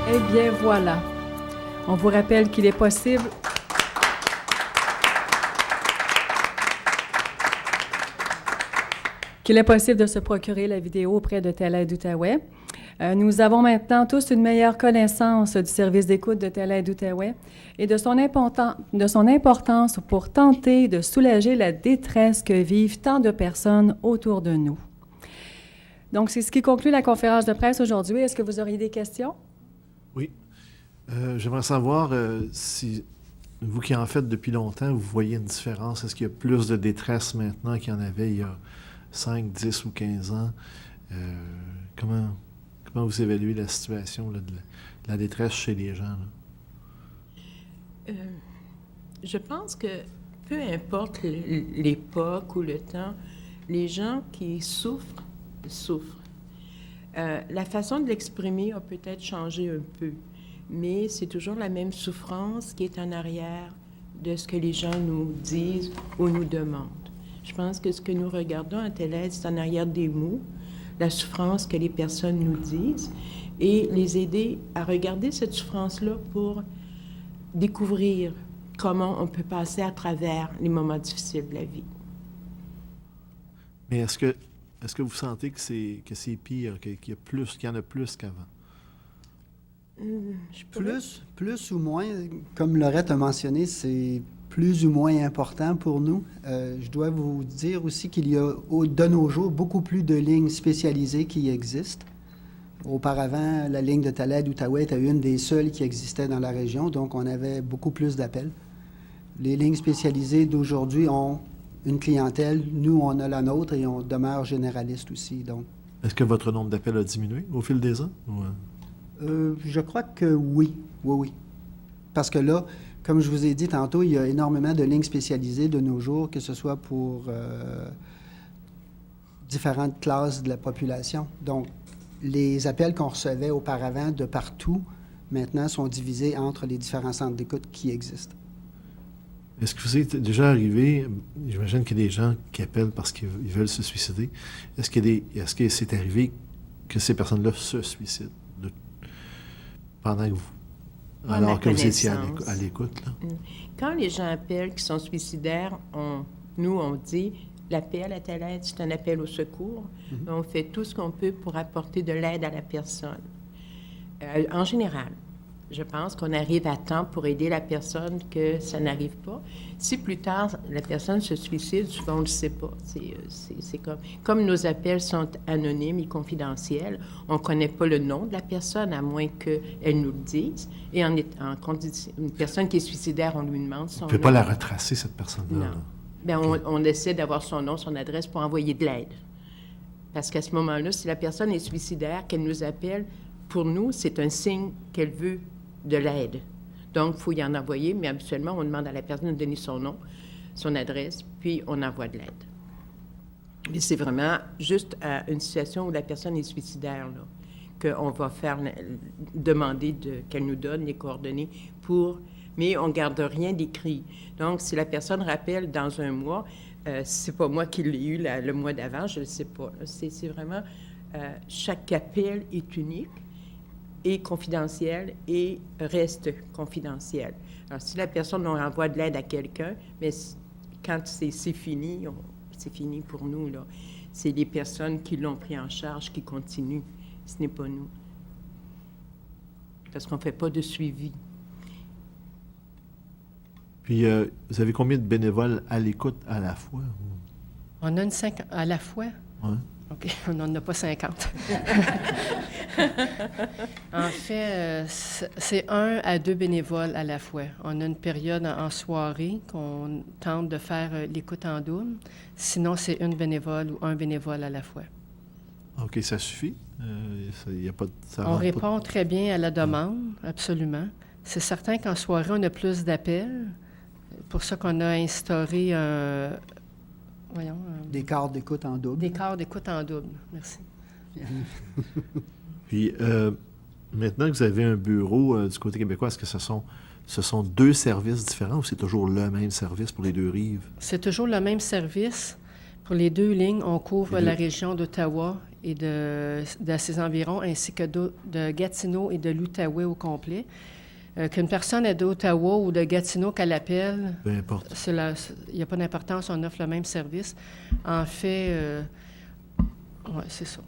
Eh bien, voilà. On vous rappelle qu'il est possible... qu'il est possible de se procurer la vidéo auprès de Telaide Outaouais. Nous avons maintenant tous une meilleure connaissance du service d'écoute de Telaide Outaouais et de son importance pour tenter de soulager la détresse que vivent tant de personnes autour de nous. Donc, c'est ce qui conclut la conférence de presse aujourd'hui. Est-ce que vous auriez des questions? Oui. J'aimerais savoir si vous qui en faites depuis longtemps, vous voyez une différence. Est-ce qu'il y a plus de détresse maintenant qu'il y en avait il y a 5, 10 ou 15 ans? Comment vous évaluez la situation là, de la détresse chez les gens? Je pense que peu importe l'époque ou le temps, les gens qui souffrent. La façon de l'exprimer a peut-être changé un peu, mais c'est toujours la même souffrance qui est en arrière de ce que les gens nous disent ou nous demandent. Je pense que ce que nous regardons à Telaide, c'est en arrière des mots, la souffrance que les personnes nous disent, et les aider à regarder cette souffrance-là pour découvrir comment on peut passer à travers les moments difficiles de la vie. Mais est-ce que vous sentez que c'est pire, qu'il y en a plus qu'avant? Plus ou moins, comme Laurette a mentionné, c'est plus ou moins important pour nous. Je dois vous dire aussi qu'il y a, de nos jours, beaucoup plus de lignes spécialisées qui existent. Auparavant, la ligne de Telaide Outaouais était une des seules qui existait dans la région, donc on avait beaucoup plus d'appels. Les lignes spécialisées d'aujourd'hui ont une clientèle. Nous, on a la nôtre et on demeure généraliste aussi. Donc. Est-ce que votre nombre d'appels a diminué au fil des ans? Je crois que oui. Oui. Parce que là, comme je vous ai dit tantôt, il y a énormément de lignes spécialisées de nos jours, que ce soit pour différentes classes de la population. Donc, les appels qu'on recevait auparavant de partout, maintenant, sont divisés entre les différents centres d'écoute qui existent. Est-ce que vous êtes déjà arrivé, j'imagine qu'il y a des gens qui appellent parce qu'ils veulent se suicider, est-ce que c'est arrivé que ces personnes-là se suicident pendant que vous... Alors que vous étiez à l'écoute, là? Quand les gens appellent qui sont suicidaires, on dit l'appel à Telaide, c'est un appel au secours. Mm-hmm. On fait tout ce qu'on peut pour apporter de l'aide à la personne. En général, je pense qu'on arrive à temps pour aider la personne que ça n'arrive pas. Si plus tard, la personne se suicide, souvent on ne le sait pas. C'est comme nos appels sont anonymes et confidentiels, on ne connaît pas le nom de la personne, à moins qu'elle nous le dise. Et une personne qui est suicidaire, on lui demande son nom. On ne peut pas la retracer, cette personne-là. Non. Bien, on essaie d'avoir son nom, son adresse pour envoyer de l'aide. Parce qu'à ce moment-là, si la personne est suicidaire, qu'elle nous appelle, pour nous, c'est un signe qu'elle veut de l'aide. Donc, il faut y en envoyer, mais habituellement, on demande à la personne de donner son nom, son adresse, puis on envoie de l'aide. Mais c'est vraiment juste à une situation où la personne est suicidaire, là, qu'on va demander qu'elle nous donne les coordonnées mais on ne garde rien d'écrit. Donc, si la personne rappelle dans un mois, c'est pas moi qui l'ai eu le mois d'avant, je ne le sais pas. C'est vraiment... chaque appel est unique et confidentiel et reste confidentiel. Alors, si la personne envoie de l'aide à quelqu'un, mais quand c'est fini, c'est fini pour nous, là. C'est les personnes qui l'ont pris en charge qui continuent. Ce n'est pas nous. Parce qu'on ne fait pas de suivi. Puis, vous avez combien de bénévoles à l'écoute à la fois? On a une 5 à la fois? Oui. OK, on n'en a pas 50. En fait, c'est 1 à 2 bénévoles à la fois. On a une période en soirée qu'on tente de faire l'écoute en double. Sinon, c'est une bénévole ou un bénévole à la fois. OK, ça suffit? Y a pas on répond très bien à la demande, absolument. C'est certain qu'en soirée, on a plus d'appels. Pour ça qu'on a instauré des quarts d'écoute en double. Des quarts d'écoute en double, merci. Puis, maintenant que vous avez un bureau du côté québécois, est-ce que ce sont 2 services différents ou c'est toujours le même service pour les 2 rives? C'est toujours le même service. Pour les 2 lignes, on couvre la région d'Ottawa et de ses environs, ainsi que de Gatineau et de l'Outaouais au complet. Qu'une personne est d'Ottawa ou de Gatineau qu'elle appelle, Peu importe. il n'y a pas d'importance, on offre le même service. En fait, ouais, c'est ça.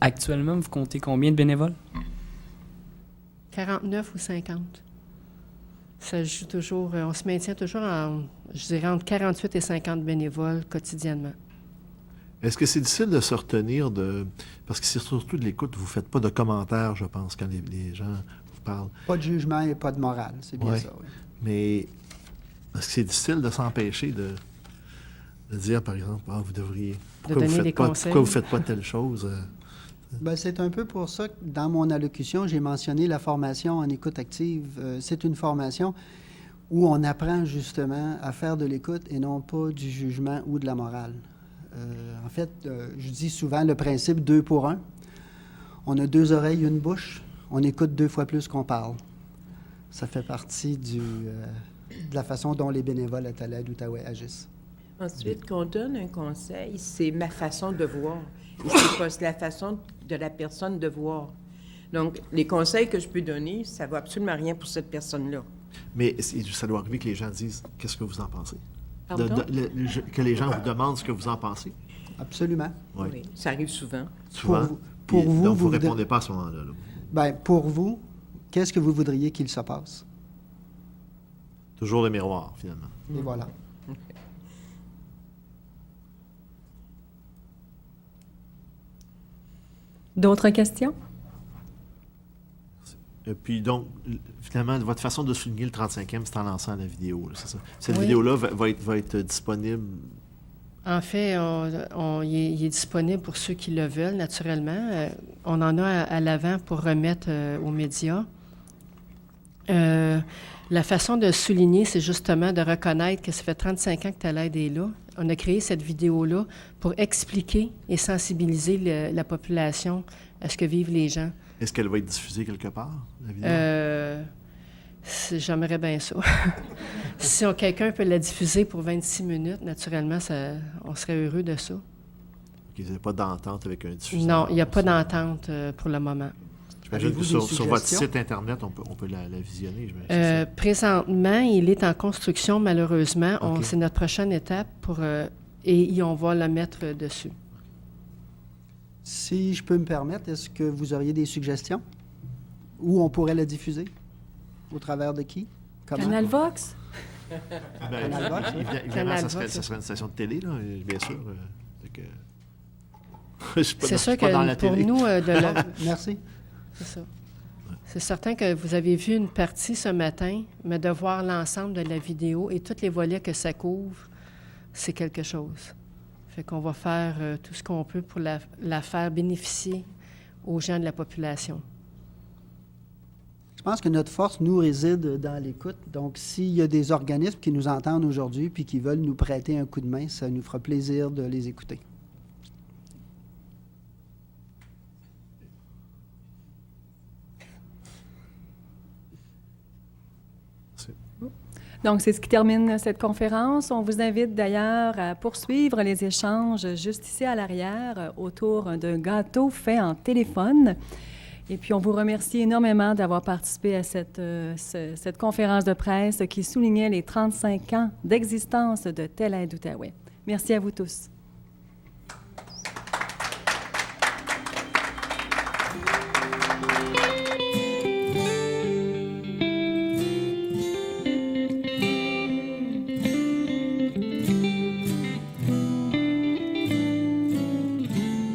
Actuellement, vous comptez combien de bénévoles? 49 ou 50. Ça joue toujours, on se maintient toujours je dirais, entre 48 et 50 bénévoles quotidiennement. Est-ce que c'est difficile de se retenir de... Parce que c'est surtout de l'écoute, vous ne faites pas de commentaires, je pense, quand les gens vous parlent. Pas de jugement et pas de morale, c'est bien Ouais. ça, oui. Mais est-ce que c'est difficile de s'empêcher de dire, par exemple, vous devriez... donner des conseils. Pourquoi vous ne faites pas telle chose? Ben, c'est un peu pour ça que dans mon allocution, j'ai mentionné la formation en écoute active. C'est une formation où on apprend justement à faire de l'écoute et non pas du jugement ou de la morale. En fait, je dis souvent le principe 2 pour 1. On a 2 oreilles, une bouche. On écoute 2 fois plus qu'on parle. Ça fait partie de la façon dont les bénévoles à Tala d'Outaouais agissent. Ensuite, qu'on donne un conseil, c'est ma façon de voir. Et c'est pas la façon de la personne de voir. Donc, les conseils que je peux donner, ça ne vaut absolument rien pour cette personne-là. Mais ça doit arriver que les gens disent « Qu'est-ce que vous en pensez? » Pardon? Que les gens vous demandent ce que vous en pensez. Absolument. Oui. Oui, ça arrive souvent. Souvent. Pour Puis, vous, donc, vous ne vous répondez pas à ce moment-là. Là. Ben, pour vous, qu'est-ce que vous voudriez qu'il se passe? Toujours le miroir, finalement. Et voilà. D'autres questions? Puis donc, finalement, votre façon de souligner le 35e, c'est en lançant la vidéo, là, c'est ça? Cette Oui. vidéo-là va être disponible. En fait, il est disponible pour ceux qui le veulent, naturellement. On en a à l'avant pour remettre aux médias. La façon de souligner, c'est justement de reconnaître que ça fait 35 ans que Tala est là. On a créé cette vidéo-là pour expliquer et sensibiliser la population à ce que vivent les gens. Est-ce qu'elle va être diffusée quelque part, la vidéo? J'aimerais bien ça. Si quelqu'un peut la diffuser pour 26 minutes, naturellement, on serait heureux de ça. Il n'y a pas d'entente avec un diffuseur? Non, il n'y a pas d'entente pour le moment. J'imagine que Avez-vous des sur votre suggestions? site Internet, on peut la visionner. j'imagine. Présentement, il est en construction, malheureusement. OK. C'est notre prochaine étape et on va la mettre dessus. Si je peux me permettre, est-ce que vous auriez des suggestions? Où on pourrait la diffuser? Au travers de qui? Comment? Canal Vox? Ben, Canal Vox, oui. évidemment, Canal ça serait Vox, une station de télé, là, bien sûr. Fait que... Je suis pas C'est dans- sûr je suis pas dans la que pour télé. nous, Merci. c'est ça. C'est certain que vous avez vu une partie ce matin, mais de voir l'ensemble de la vidéo et tous les volets que ça couvre, c'est quelque chose. Fait qu'on va faire tout ce qu'on peut pour la faire bénéficier aux gens de la population. Je pense que notre force nous réside dans l'écoute. Donc, s'il y a des organismes qui nous entendent aujourd'hui puis qui veulent nous prêter un coup de main, ça nous fera plaisir de les écouter. Donc, c'est ce qui termine cette conférence. On vous invite d'ailleurs à poursuivre les échanges juste ici à l'arrière autour d'un gâteau fait en téléphone. Et puis, on vous remercie énormément d'avoir participé à cette conférence de presse qui soulignait les 35 ans d'existence de Tala d'Outaouais. Merci à vous tous.